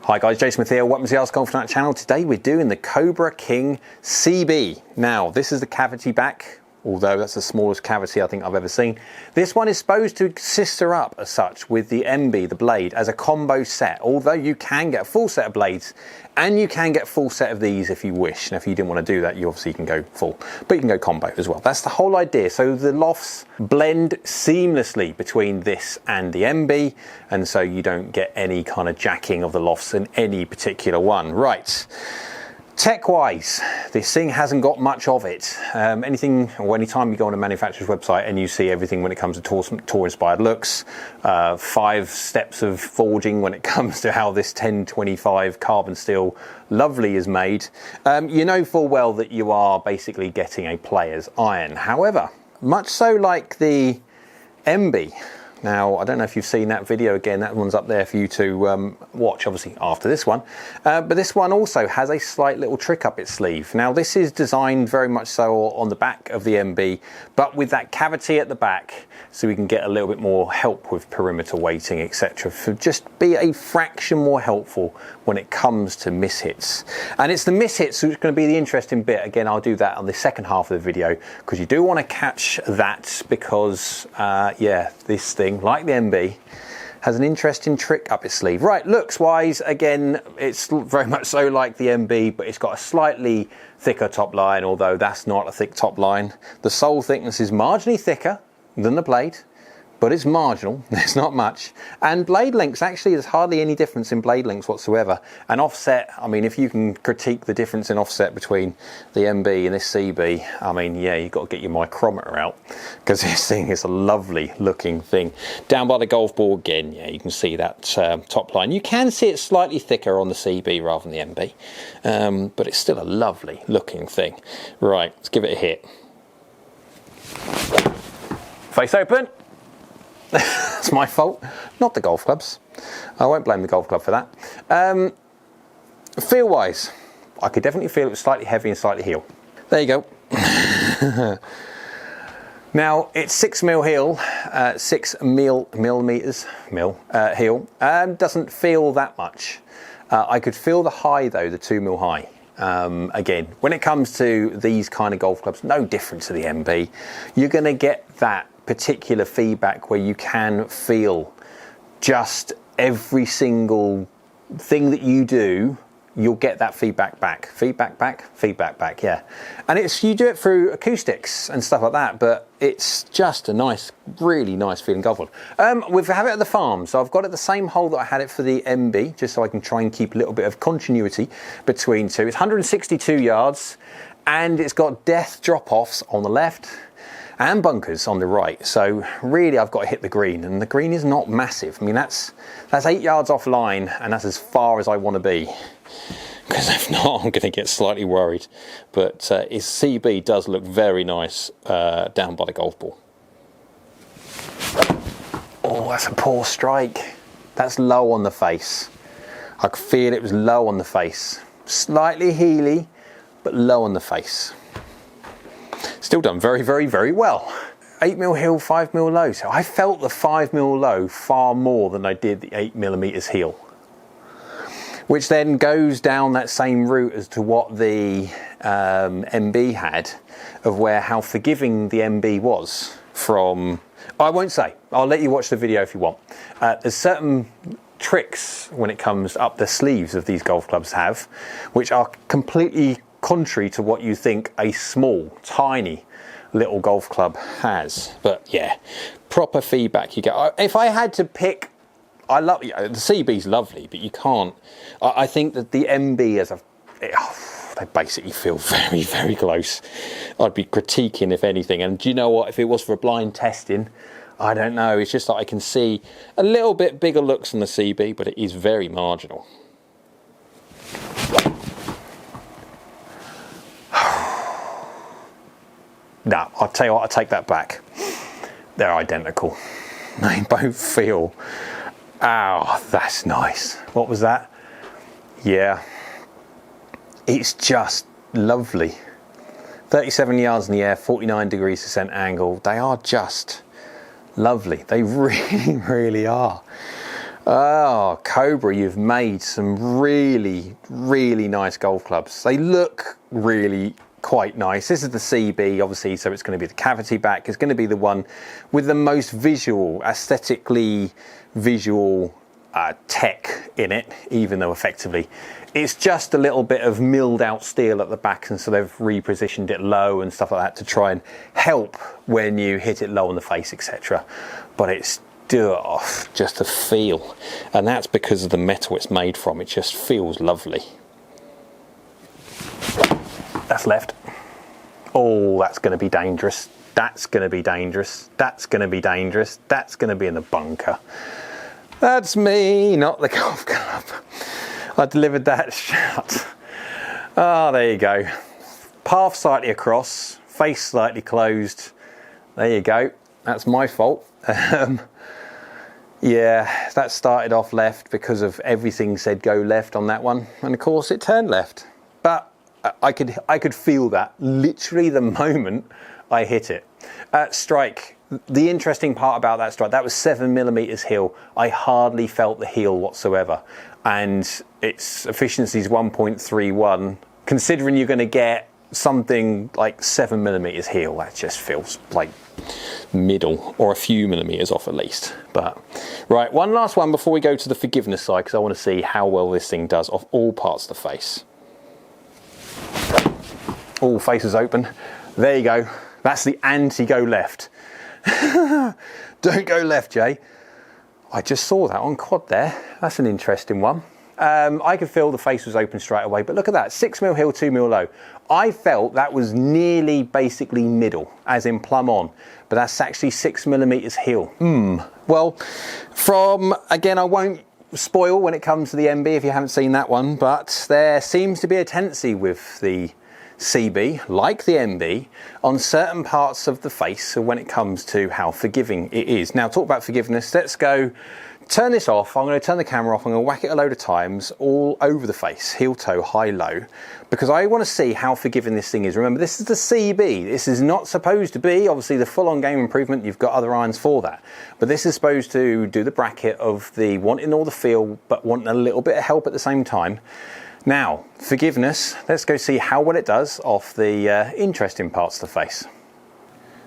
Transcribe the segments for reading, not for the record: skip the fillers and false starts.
Hi guys, Jason Smith here, welcome to the AskGolfNut channel. Today we're doing the Cobra King CB. Now, this is the cavity back, although that's the smallest cavity I think I've ever seen. This one is supposed to sister up as such with the MB, the blade, as a combo set, although you can get a full set of blades and you can get a full set of these if you wish. Now if you didn't want to do that, you obviously can go full, but you can go combo as well. That's the whole idea. So the lofts blend seamlessly between this and the MB, and so you don't get any kind of jacking of the lofts in any particular one. Right. Tech-wise, this thing hasn't got much of it. Anytime you go on a manufacturer's website and you see everything when it comes to tour-inspired looks, 5 steps of forging when it comes to how this 1025 carbon steel lovely is made, you know full well that you are basically getting a player's iron. However, much so like the MB, now, I don't know if you've seen that video. Again, that one's up there for you to watch, obviously, after this one. But this one also has a slight little trick up its sleeve. Now, this is designed very much so on the back of the MB, but with that cavity at the back, so we can get a little bit more help with perimeter weighting, etc. For just be a fraction more helpful when it comes to mishits. And it's the mishits which is going to be the interesting bit. Again, I'll do that on the second half of the video, because you do want to catch that, because, yeah, this thing, like the MB, has an interesting trick up its sleeve. Right, looks wise, again, it's very much so like the MB, but it's got a slightly thicker top line, although that's not a thick top line. The sole thickness is marginally thicker than the blade, but it's marginal, there's not much. And blade lengths, actually, there's hardly any difference in blade lengths whatsoever. And offset, I mean, if you can critique the difference in offset between the MB and this CB, I mean, yeah, you've got to get your micrometer out, because this thing is a lovely looking thing. Down by the golf ball again, yeah, you can see that top line. You can see it slightly thicker on the CB rather than the MB, but it's still a lovely looking thing. Right, let's give it a hit. Face open. It's my fault, not the golf clubs. I won't blame the golf club for that. Feel wise, I could definitely feel it was slightly heavy and slightly heel. There you go. Now it's 6mm heel, 6mm heel. Doesn't feel that much. I could feel the high though, the 2mm high. Again, when it comes to these kind of golf clubs, no different to the MB. You're going to get that particular feedback where you can feel just every single thing that you do, you'll get that feedback back. Feedback back, yeah. And you do it through acoustics and stuff like that, but it's just a nice, really nice feeling golf ball. We have it at the farm, so I've got it the same hole that I had it for the MB, just so I can try and keep a little bit of continuity between two. It's 162 yards, and it's got death drop-offs on the left, and bunkers on the right. So really I've got to hit the green, and the green is not massive. I mean, that's 8 yards off line, and that's as far as I want to be, because if not, I'm going to get slightly worried. But his CB does look very nice down by the golf ball. Oh, that's a poor strike. That's low on the face. I could feel it was low on the face. Slightly heely, but low on the face. Still done very, very, very well. 8mm heel, 5mm low. So I felt the 5mm low far more than I did the 8mm heel. Which then goes down that same route as to what the MB had, of how forgiving the MB was from, I won't say, I'll let you watch the video if you want. There's certain tricks when it comes up the sleeves of these golf clubs have, which are completely contrary to what you think a small, tiny little golf club has. But yeah, proper feedback you get. If I had to pick, I love the CB's lovely, but you can't. I think that the MB they basically feel very, very close. I'd be critiquing if anything. And do you know what? If it was for blind testing, I don't know. It's just that I can see a little bit bigger looks on the CB, but it is very marginal. No, I'll tell you what, I'll take that back. They're identical. They both feel, oh, that's nice. What was that? Yeah. It's just lovely. 37 yards in the air, 49 degrees descent angle. They are just lovely. They really, really are. Oh, Cobra, you've made some really, really nice golf clubs. They look really quite nice. This is the CB, obviously, so it's going to be the cavity back. It's going to be the one with the most visual, aesthetically visual tech in it, even though effectively it's just a little bit of milled out steel at the back, and so they've repositioned it low and stuff like that to try and help when you hit it low on the face, etc. But it's just a feel, and that's because of the metal it's made from. It just feels lovely. That's left. Oh, that's going to be dangerous. That's going to be dangerous. That's going to be dangerous. That's going to be in the bunker. That's me, not the golf club. I delivered that shot. Oh, there you go. Path slightly across, face slightly closed. There you go. That's my fault. Yeah, that started off left because of everything said go left on that one. And of course it turned left. But I could feel that literally the moment I hit it. Strike. The interesting part about that strike, that was 7mm heel. I hardly felt the heel whatsoever. And its efficiency is 1.31. Considering you're going to get something like 7mm heel, that just feels like middle, or a few millimeters off at least. But right, one last one before we go to the forgiveness side, because I want to see how well this thing does off all parts of the face. All faces open. There you go. That's the anti-go left. Don't go left, Jay. I just saw that on quad there. That's an interesting one. I could feel the face was open straight away, but look at that, 6mm heel, 2mm low. I felt that was nearly basically middle, as in plumb on, but that's actually 6mm heel. Well, again, I won't spoil when it comes to the MB if you haven't seen that one, but there seems to be a tendency with the CB, like the MB, on certain parts of the face, so when it comes to how forgiving it is. Now, talk about forgiveness, let's go turn this off. I'm going to turn the camera off. I'm going to whack it a load of times all over the face, heel, toe, high, low, because I want to see how forgiving this thing is. Remember, this is the CB. This is not supposed to be, obviously, the full-on game improvement. You've got other irons for that. But this is supposed to do the bracket of the wanting all the feel, but wanting a little bit of help at the same time. Now, forgiveness, let's go see how well it does off the interesting parts of the face.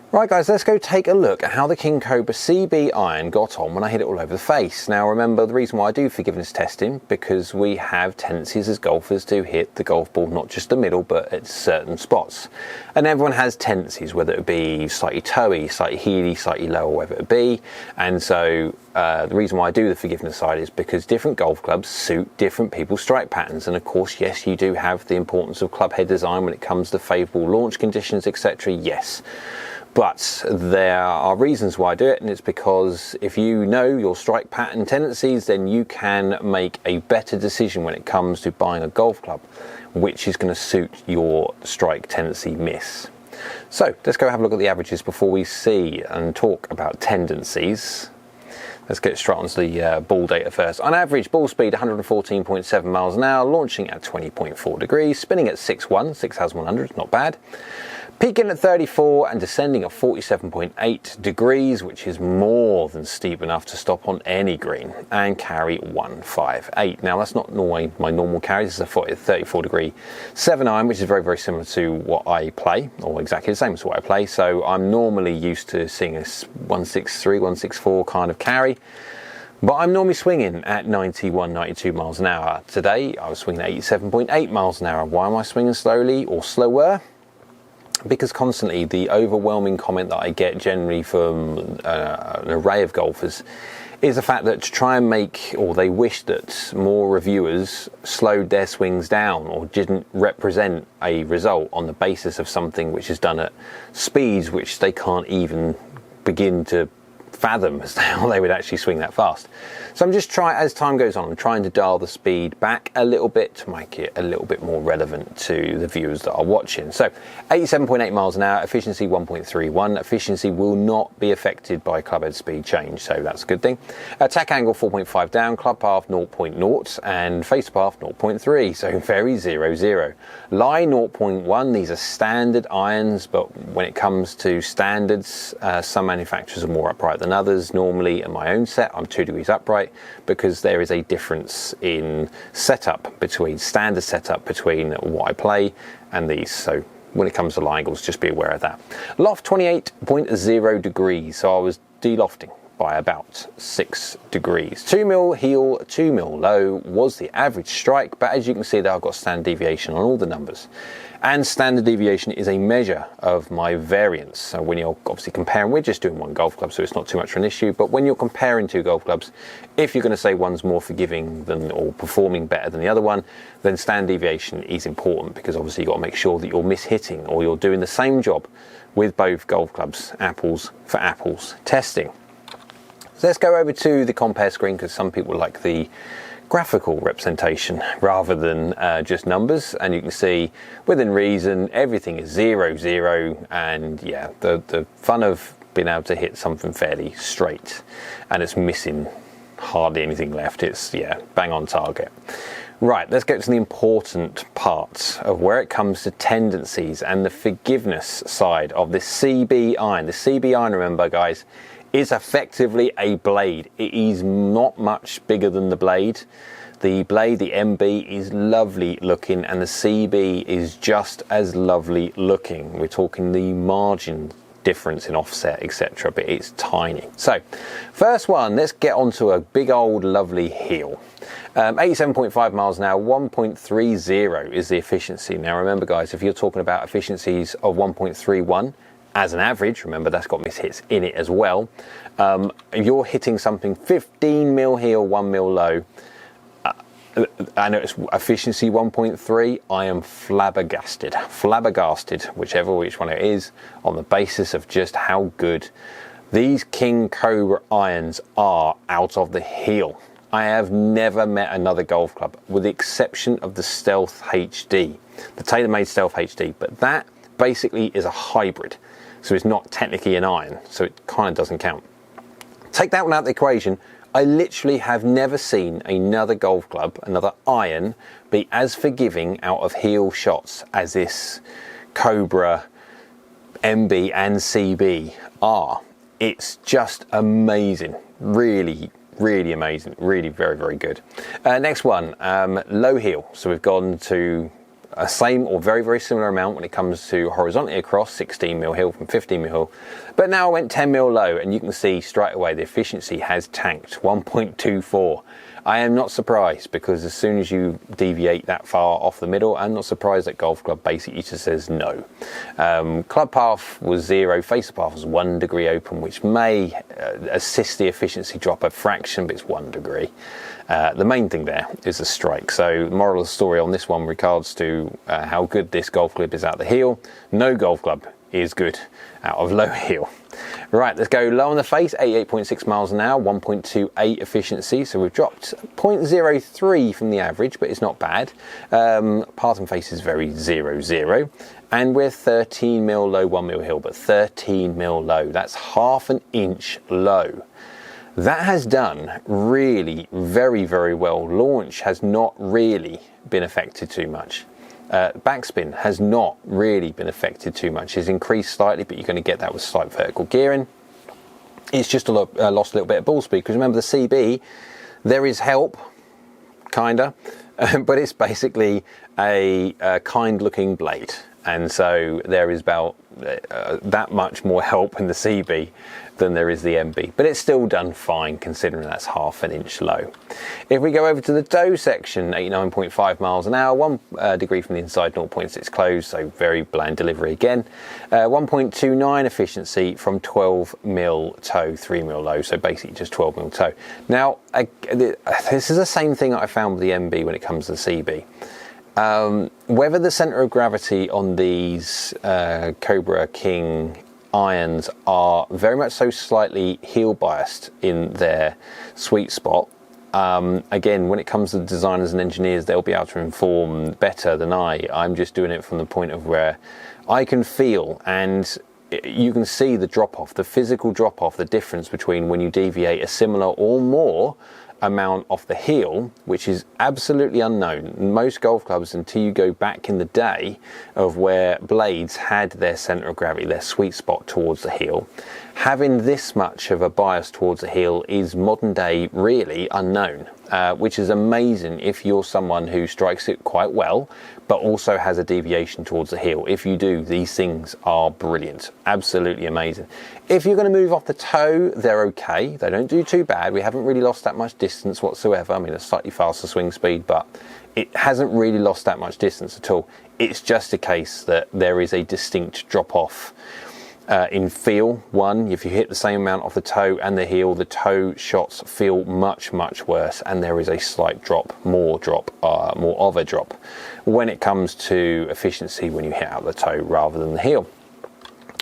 Right guys, let's go take a look at how the King Cobra CB iron got on when I hit it all over the face. Now remember, the reason why I do forgiveness testing, because we have tendencies as golfers to hit the golf ball not just the middle but at certain spots. And everyone has tendencies, whether it be slightly toey, slightly heely, slightly low, or whatever it be. And so the reason why I do the forgiveness side is because different golf clubs suit different people's strike patterns. And of course, yes, you do have the importance of club head design when it comes to favourable launch conditions, etc. Yes. But there are reasons why I do it, and it's because if you know your strike pattern tendencies, then you can make a better decision when it comes to buying a golf club, which is going to suit your strike tendency miss. So let's go have a look at the averages before we see and talk about tendencies. Let's get straight onto the ball data first. On average, ball speed 114.7 miles an hour, launching at 20.4 degrees, spinning at 6.1, 6,100, not bad. Peaking at 34 and descending at 47.8 degrees, which is more than steep enough to stop on any green, and carry 158. Now that's not my normal carry. This is a 34 degree 7 iron, which is very, very similar to what I play, or exactly the same as what I play. So I'm normally used to seeing a 163, 164 kind of carry. But I'm normally swinging at 91, 92 miles an hour. Today I was swinging at 87.8 miles an hour. Why am I swinging slowly or slower? Because constantly the overwhelming comment that I get generally from an array of golfers is the fact that to try and make, or they wish that more reviewers slowed their swings down or didn't represent a result on the basis of something which is done at speeds which they can't even begin to fathom as to how they would actually swing that fast. So I'm just trying, as time goes on, I'm trying to dial the speed back a little bit to make it a little bit more relevant to the viewers that are watching. So 87.8 miles an hour, efficiency 1.31. Efficiency will not be affected by club head speed change, so that's a good thing. Attack angle 4.5 down, club path 0.0, and face path 0.3, so very 0-0. Lie 0.1, these are standard irons, but when it comes to standards, some manufacturers are more upright than than others normally in my own set. I'm 2 degrees upright because there is a difference in setup between standard setup between what I play and these. So when it comes to lie angles, just be aware of that. Loft 28.0 degrees, so I was de-lofting by about 6 degrees. 2 mil heel, 2 mil low was the average strike, but as you can see there, I've got standard deviation on all the numbers. And standard deviation is a measure of my variance. So when you're obviously comparing, we're just doing one golf club, so it's not too much of an issue, but when you're comparing 2 golf clubs, if you're going to say one's more forgiving than or performing better than the other one, then standard deviation is important, because obviously you've got to make sure that you're mishitting or you're doing the same job with both golf clubs, apples for apples testing. So let's go over to the compare screen, because some people like the graphical representation rather than just numbers, and you can see within reason everything is 0, 0, and yeah, the fun of being able to hit something fairly straight and it's missing hardly anything left, it's bang on target. Right, let's get to the important part of where it comes to tendencies and the forgiveness side of the CB iron. The CB iron, remember guys, is effectively a blade. It is not much bigger than the blade. The blade, the MB, is lovely looking, and the CB is just as lovely looking. We're talking the margin difference in offset, etc., but it's tiny. So first one, let's get onto a big old lovely heel. 87.5 miles an hour, 1.30 is the efficiency. Now remember guys, if you're talking about efficiencies of 1.31 as an average, remember that's got mishits in it as well. If you're hitting something 15 mil heel, 1 mil low, I know it's efficiency 1.3, I am flabbergasted, which one it is, on the basis of just how good these King Cobra irons are out of the heel. I have never met another golf club, with the exception of the Stealth HD, the TaylorMade Stealth HD, but that basically is a hybrid. So it's not technically an iron, so it kind of doesn't count. Take that one out of the equation. I literally have never seen another golf club, another iron, be as forgiving out of heel shots as this Cobra MB and CB are. It's just amazing. Really, really amazing. Really very, very good. Next one, low heel. So we've gone to a same or very, very similar amount when it comes to horizontally across, 16 mil heel from 15 mil heel. But now I went 10 mil low, and you can see straight away the efficiency has tanked, 1.24. I am not surprised, because as soon as you deviate that far off the middle, I'm not surprised that Golf Club basically just says no. Club path was 0, face path was 1 degree open, which may assist the efficiency drop a fraction, but it's 1 degree. The main thing there is the strike. So moral of the story on this one regards to how good this golf club is out the heel. No golf club is good out of low heel. Right, let's go low on the face, 88.6 miles an hour, 1.28 efficiency. So we've dropped 0.03 from the average, but it's not bad. Path and face is very 0, 0. And we're 13 mil low, 1 mil heel, but 13 mil low. That's half an inch low. That has done really very, very well. Launch has not really been affected too much. Backspin has not really been affected too much. It's increased slightly, but you're going to get that with slight vertical gearing. It's just lost a little bit of ball speed, because remember the CB, there is help, kinda, but it's basically a kind looking blade. And so there is about that much more help in the CB than there is the MB, but it's still done fine considering that's half an inch low. If we go over to the toe section, 89.5 miles an hour, 1 degree from the inside, 0.6 closed, so very bland delivery again. 1.29 efficiency from 12 mil toe, 3 mil low, so basically just 12 mil toe. Now, this is the same thing that I found with the MB when it comes to the CB. Whether the center of gravity on these Cobra King irons are very much so slightly heel biased in their sweet spot. Again, when it comes to designers and engineers, they'll be able to inform better than I'm just doing it from the point of where I can feel, and you can see the drop off, the physical drop off, the difference between when you deviate a similar or more amount off the heel, which is absolutely unknown. Most golf clubs, until you go back in the day of where blades had their center of gravity, their sweet spot towards the heel, having this much of a bias towards the heel is modern day really unknown, which is amazing if you're someone who strikes it quite well, but also has a deviation towards the heel. If you do, these things are brilliant, absolutely amazing. If you're going to move off the toe, they're okay. They don't do too bad. We haven't really lost that much distance whatsoever. I mean, a slightly faster swing speed, but it hasn't really lost that much distance at all. It's just a case that there is a distinct drop off in feel. One, if you hit the same amount off the toe and the heel, the toe shots feel much worse, and there is a slight drop, more of a drop when it comes to efficiency when you hit out the toe rather than the heel.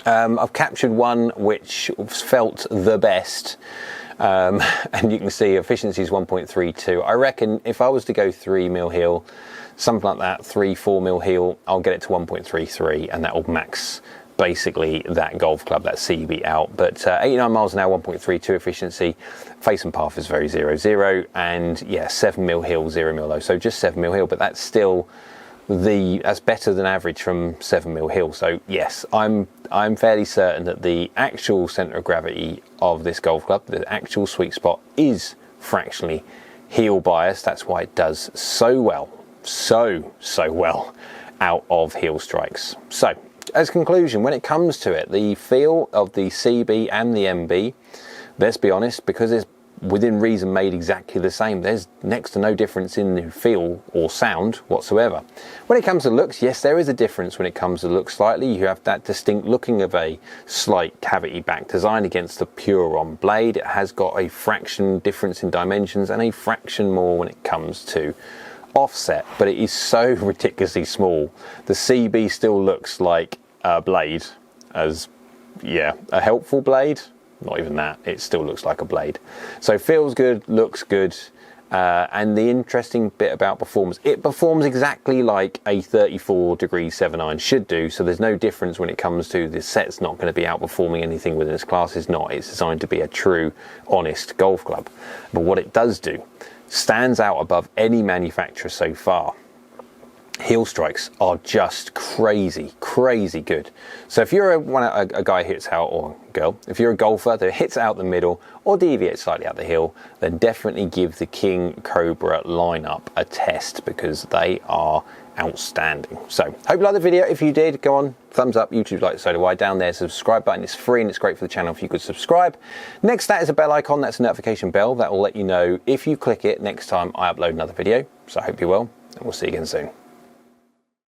I've captured one which felt the best, and you can see efficiency is 1.32. I reckon if I was to go 3mm heel, something like that, 3-4mm heel, I'll get it to 1.33, and that will max basically that golf club, that CB out. But 89 miles an hour, 1.32 efficiency. Face and path is very 0-0, and yeah, 7mm heel, 0mm low. So just 7mm heel, but that's still that's better than average from 7mm heel. So yes, I'm fairly certain that the actual center of gravity of this golf club, the actual sweet spot, is fractionally heel biased. That's why it does so well, so well out of heel strikes. So as a conclusion, when it comes to it, the feel of the CB and the MB, let's be honest, because it's within reason made exactly the same, there's next to no difference in the feel or sound whatsoever. When it comes to looks, yes, there is a difference when it comes to looks slightly. You have that distinct looking of a slight cavity back design against the pure on blade. It has got a fraction difference in dimensions and a fraction more when it comes to offset, but it is so ridiculously small. The CB still looks like a blade, as yeah, a helpful blade. Not even that, it still looks like a blade. So feels good, looks good, and the interesting bit about performance, it performs exactly like a 34° 7 iron should do. So there's no difference when it comes to the set's not going to be outperforming anything within its class. It's not. It's designed to be a true, honest golf club. But what it does do stands out above any manufacturer so far. Heel strikes are just crazy good. So if you're a guy who hits out, or girl, if you're a golfer that hits out the middle or deviates slightly out the heel, then definitely give the King Cobra lineup a test, because they are outstanding. So hope you liked the video. If you did, go on, thumbs up. YouTube likes, so do I. Down there, subscribe button is free and it's great for the channel if you could subscribe. Next to that is a bell icon. That's a notification bell that will let you know if you click it next time I upload another video. So I hope you're well, and we'll see you again soon.